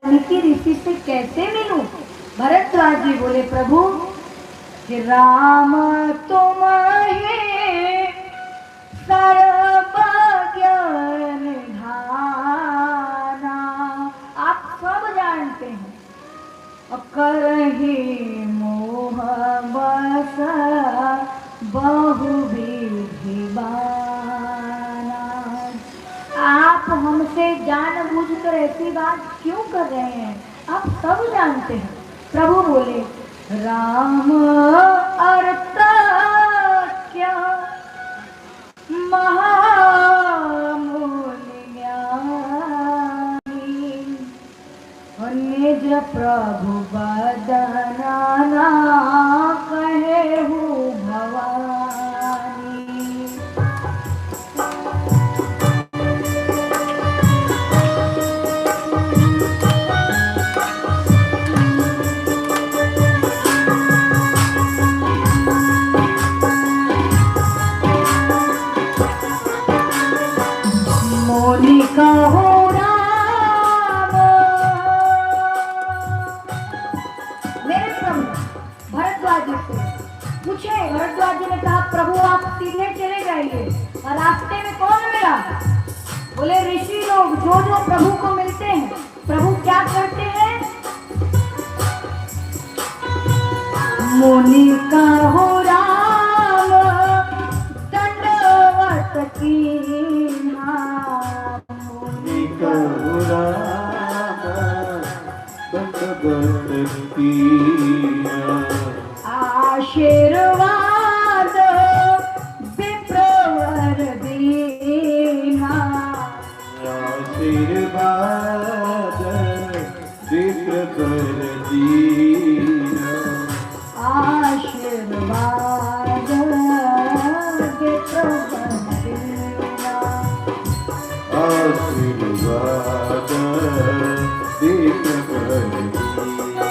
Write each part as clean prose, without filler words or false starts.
वाल्मीकि ऋषि से कैसे मिलूं? भरद्वाज जी बोले प्रभु कि राम तुम ही सर्वज्ञ निधाना, आप सब जानते हैं। करहि मोह बस बहुविधि बाना, आप हमसे जानबूझकर ऐसी बात क्यों कर रहे हैं? आप सब जानते हैं। प्रभु बोले राम अर्थ क्या महामूल्य निज प्रभु बदना कहेहु भवानी। मोनी कहो भरद्वाज जी ने कहा प्रभु आप सीधे चले जाइए। और रास्ते में कौन मिला? बोले ऋषि लोग जो जो प्रभु को मिलते हैं। प्रभु क्या करते हैं? मुनि कहो राम दंडवत कीन्हा, मुनि कहो राम दंडवत कीन्हा, आशीर्वाद विप्रवर दीना, आशीर्वाद विप्रवर दीना, आशीर्वाद विप्रवर दीना, आशीर्वाद विप्रवर दीना।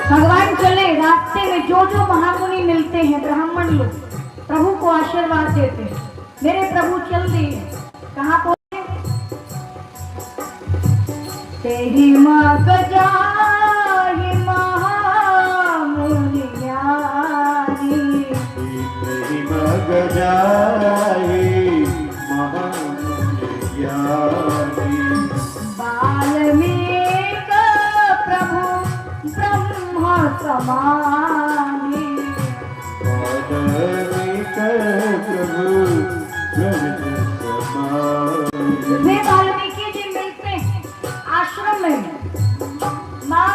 भगवान चले, रास्ते में जो जो महामुनि मिलते हैं, ब्राह्मण लोग प्रभु को आशीर्वाद देते हैं। मेरे प्रभु चल दिए। कहाँ पहुंचे? तेहि मग जाहि महामुनि ज्ञानी, तेहि मग जाहि महामुनि ज्ञानी, वाल्मीकि प्रभु ब्रह्म समानी, प्रभु वे वाल्मीकि जी मिलते हैं आश्रम में। माँ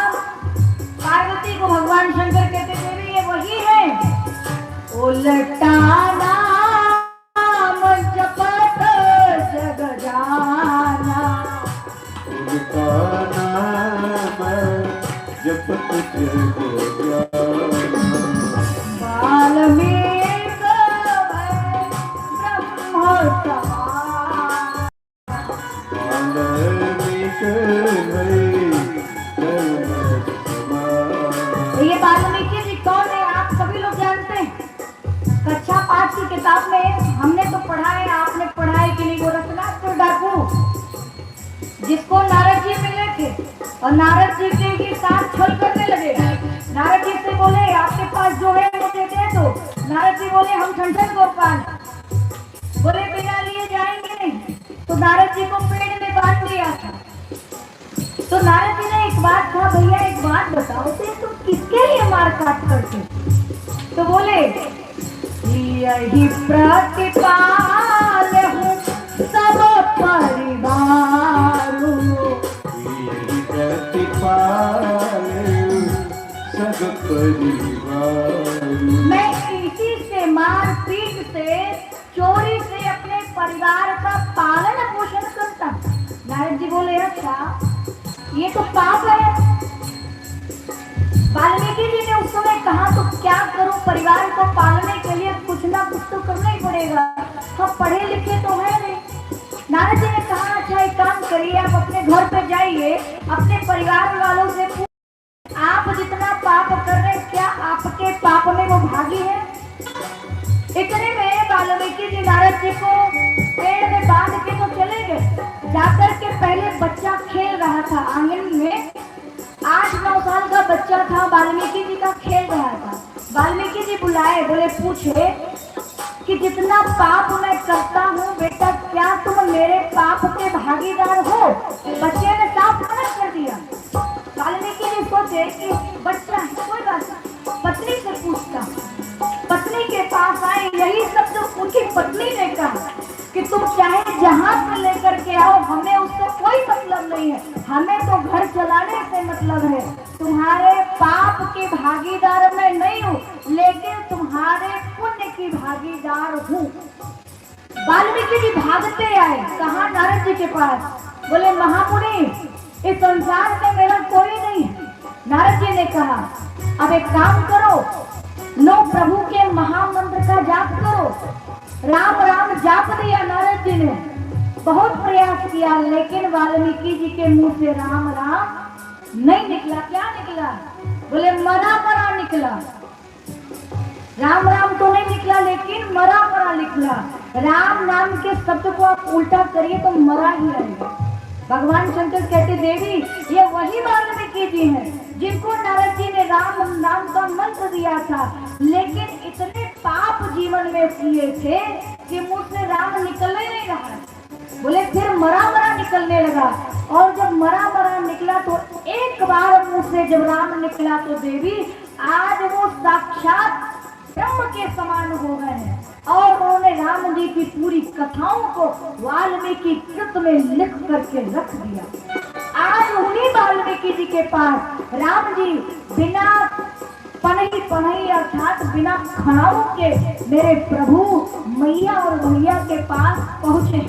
पार्वती को भगवान शंकर कहते देवी ये वही है। उल्टा नाम जपत जग जाना, उल्टा नाम जपत जग जाना, वाल्मीकि ब्रह्म समान, वाल्मीकि ये वाल्मीकि जी कौन है? आप सभी लोग जानते हैं। कक्षा 5 की किताब में हमने तो पढ़ा है, आपने पढ़ा है कि नहीं? वो रत्नाकर डाकू जिसको नारद जी मिले थे और नारद जी के साथ छल करने लगे। नारद जी से बोले आपके पास जो है मुझे दे दो। नारद जी बोले हम ठंडन गोपाल, बोले बिना लिए जाएंगे नहीं। तो नारद जी को पेड़ में बांध दिया था। तो नारद जी ने एक बात कहा, भैया एक बात बताओ तो तुम किसके लिए मार काट करते? तो बोले यही प्रतिपाल हूँ सब परिवार, यही प्रतिपाल सब परिवार, मैं इसी से मार पीट से चोरी से अपने परिवार का पालन पोषण करता। नारद जी बोले अच्छा ये तो पाप है। परिवार को पालने के लिए कुछ ना कुछ तो करना ही पड़ेगा। हम पढ़े लिखे तो है नहीं। नारद जी ने कहा अच्छा एक काम करिए, आप अपने घर पे जाइए, अपने परिवार वालों से आप जितना पाप कर रहे हैं क्या आपके पाप में वो भागी है? इतने में वाल्मीकि जी नारद जी को पेड़ में बांध के तो चले गए। जाकर के पहले बच्चा खेल रहा था आंगन में, 8-9 साल का बच्चा था, वाल्मीकि जी का खेल रहा था। वाल्मीकि जी बुलाए, बोले पूछे कि जितना पाप मैं करता हूँ बेटा क्या तुम मेरे पाप के भागीदार हो? बच्चे ने साफ मना कर दिया। वाल्मीकि जी सोचे कि बच्चा है कोई बात नहीं, पत्नी से पूछता। पत्नी के पास आए, यही सब तो उनकी पत्नी ने कहा कि तुम चाहे जहां से लेकर के आओ, हमें उससे कोई मतलब नहीं है, हमें तो घर चलाने से मतलब है। तुम्हारे पाप की भागीदार मैं नहीं हूँ, लेकिन तुम्हारे पुण्य की भागीदार हूँ। वाल्मीकि जी भागते आए, कहा नारद जी के पास। बोले महामुनि इस संसार में मेरा कोई नहीं है। नारद जी ने कहा अब एक काम करो, लो प्रभु के महामंत्र का जाप करो। राम राम जाप दिया नारद जी ने, बहुत प्रयास किया, लेकिन वाल्मीकि जी के मुंह से राम राम नहीं निकला। क्या निकला? बोले मरा मरा निकला। राम राम तो नहीं निकला, लेकिन मरा मरा निकला। राम नाम के शब्द को आप उल्टा करिए तो मरा ही रहेगा। भगवान शंकर कहते देवी ये वही वाल्मीकि जी हैं जिनको नारद जी ने राम नाम का मंत्र दिया था, लेकिन इतने पाप जीवन में किए थे कि मुंह से राम निकल ही नहीं रहा। बोले फिर मरा मरा निकलने लगा, और जब मरा मरा निकला तो एक बार मुंह से जब राम निकला तो देवी आज वो साक्षात ब्रह्म के समान हो गए हैं। और उन्होंने राम जी की पूरी कथाओं को वाल्मीकि कृत में लिख करके रख दिया। आज उन्हीं वाल्मीकि जी के पास राम जी बिना पनही अर्थात बिना खड़ाओं के मेरे प्रभु मैया और भैया के पास पहुंचे।